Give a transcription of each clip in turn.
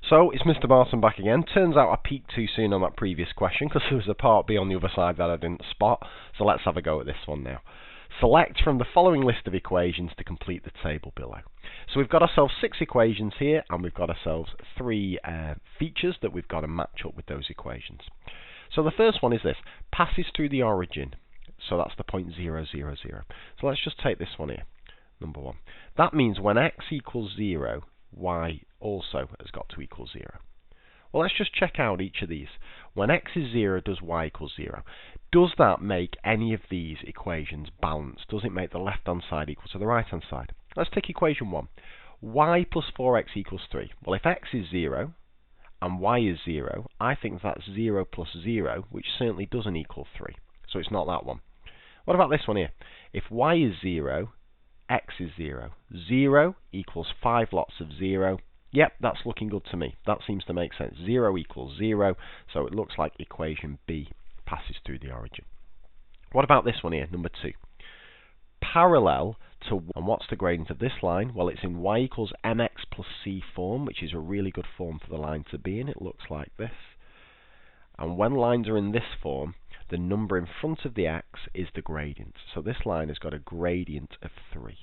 So, it's Mr. Barton back again. Turns out I peaked too soon on that previous question because there was a part B on the other side that I didn't spot. So let's have a go at this one now. Select from the following list of equations to complete the table below. So we've got ourselves 6 equations here, and we've got ourselves 3 features that we've got to match up with those equations. So the first one is this: passes through the origin. So that's the point 0, 0, 0. So let's just take this one here, number 1. That means when x equals 0, y also has got to equal 0. Well, let's just check out each of these. When x is 0, does y equal 0? Does that make any of these equations balance? Does it make the left-hand side equal to the right-hand side? Let's take equation 1. Y plus 4x equals 3. Well, if x is 0 and y is 0, I think that's 0 plus 0, which certainly doesn't equal 3. So it's not that one. What about this one here? If y is 0, x is 0. 0 equals 5 lots of 0. Yep, that's looking good to me. That seems to make sense. 0 equals 0, so it looks like equation B passes through the origin. What about this one here, number 2? Parallel to, and what's the gradient of this line? Well, it's in y equals mx plus c form, which is a really good form for the line to be in. It looks like this. And when lines are in this form, the number in front of the x is the gradient. So this line has got a gradient of 3.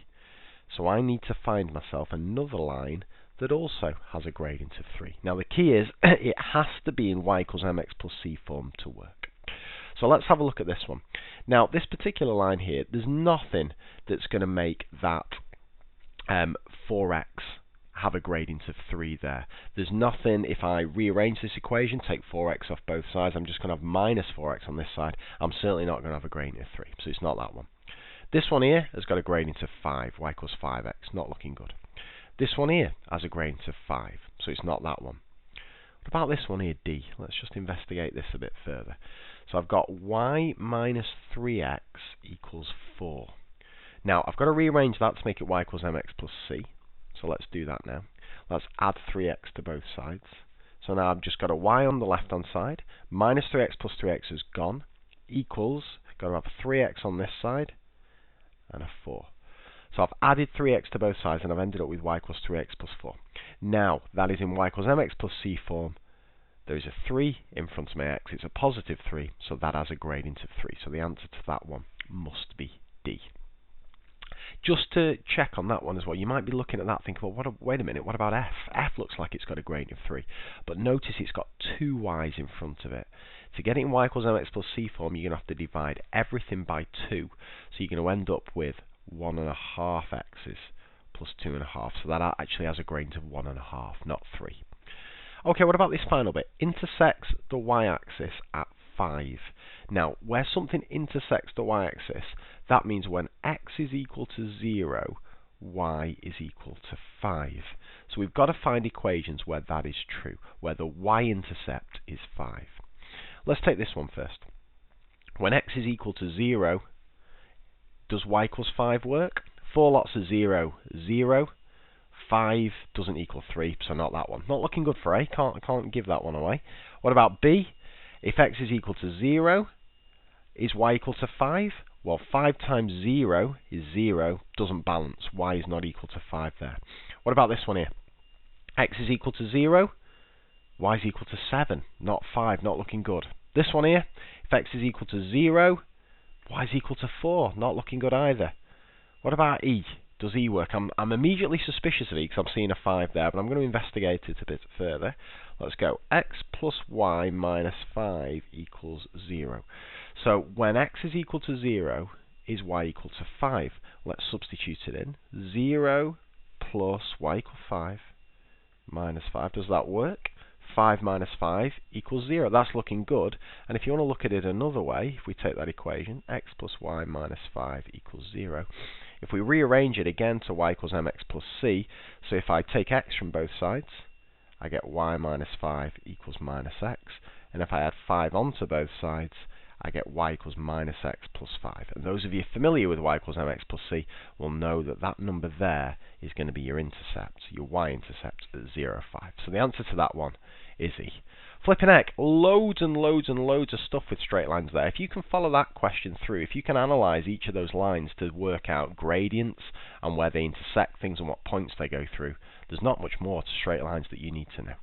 So I need to find myself another line that also has a gradient of 3. Now the key is, it has to be in y equals mx plus c form to work. So let's have a look at this one. Now this particular line here, there's nothing that's going to make that 4x have a gradient of 3 there. There's nothing, if I rearrange this equation, take 4x off both sides, I'm just going to have minus 4x on this side. I'm certainly not going to have a gradient of 3, so it's not that one. This one here has got a gradient of 5, y equals 5x, not looking good. This one here has a gradient of 5, so it's not that one. What about this one here, D? Let's just investigate this a bit further. So I've got y minus 3x equals 4. Now, I've got to rearrange that to make it y equals mx plus c. So let's do that now. Let's add 3x to both sides. So now I've just got a y on the left-hand side. Minus 3x plus 3x is gone. Equals, got to have 3x on this side and a 4. So I've added 3x to both sides and I've ended up with y equals 3x plus 4. Now, that is in y equals mx plus c form. There is a 3 in front of my x. It's a positive 3, so that has a gradient of 3. So the answer to that one must be D. Just to check on that one as well, you might be looking at that thinking, well, wait a minute, what about F? F looks like it's got a gradient of 3. But notice it's got 2 y's in front of it. To get it in y equals mx plus c form, you're going to have to divide everything by 2. So you're going to end up with 1.5 x's plus 2.5. So that actually has a gradient of 1.5, not 3. Okay, what about this final bit? Intersects the y-axis at 5. Now, where something intersects the y-axis, that means when x is equal to 0, y is equal to 5. So we've got to find equations where that is true, where the y-intercept is 5. Let's take this one first. When x is equal to 0, does y equals 5 work? 4 lots of 0, 0. 5 doesn't equal 3, so not that one. Not looking good for A, can't give that one away. What about B? If x is equal to 0, is y equal to 5? Well, 5 times 0 is 0, doesn't balance. Y is not equal to 5 there. What about this one here? X is equal to 0, y is equal to 7, not 5, not looking good. This one here, if x is equal to 0, y is equal to 4, not looking good either. What about E? Does E work? I'm immediately suspicious of E because I'm seeing a 5 there, but I'm going to investigate it a bit further. Let's go. X plus y minus 5 equals 0. So when x is equal to 0, is y equal to 5? Let's substitute it in. 0 plus y equals 5 minus 5. Does that work? 5 minus 5 equals 0. That's looking good. And if you want to look at it another way, if we take that equation, x plus y minus 5 equals 0. If we rearrange it again to y equals mx plus c, so if I take x from both sides, I get y minus 5 equals minus x. And if I add 5 onto both sides, I get y equals minus x plus 5. And those of you familiar with y equals mx plus c will know that that number there is going to be your intercept, your y-intercept at 0, 5. So the answer to that one is E. Flipping heck, loads and loads and loads of stuff with straight lines there. If you can follow that question through, if you can analyse each of those lines to work out gradients and where they intersect things and what points they go through, there's not much more to straight lines that you need to know.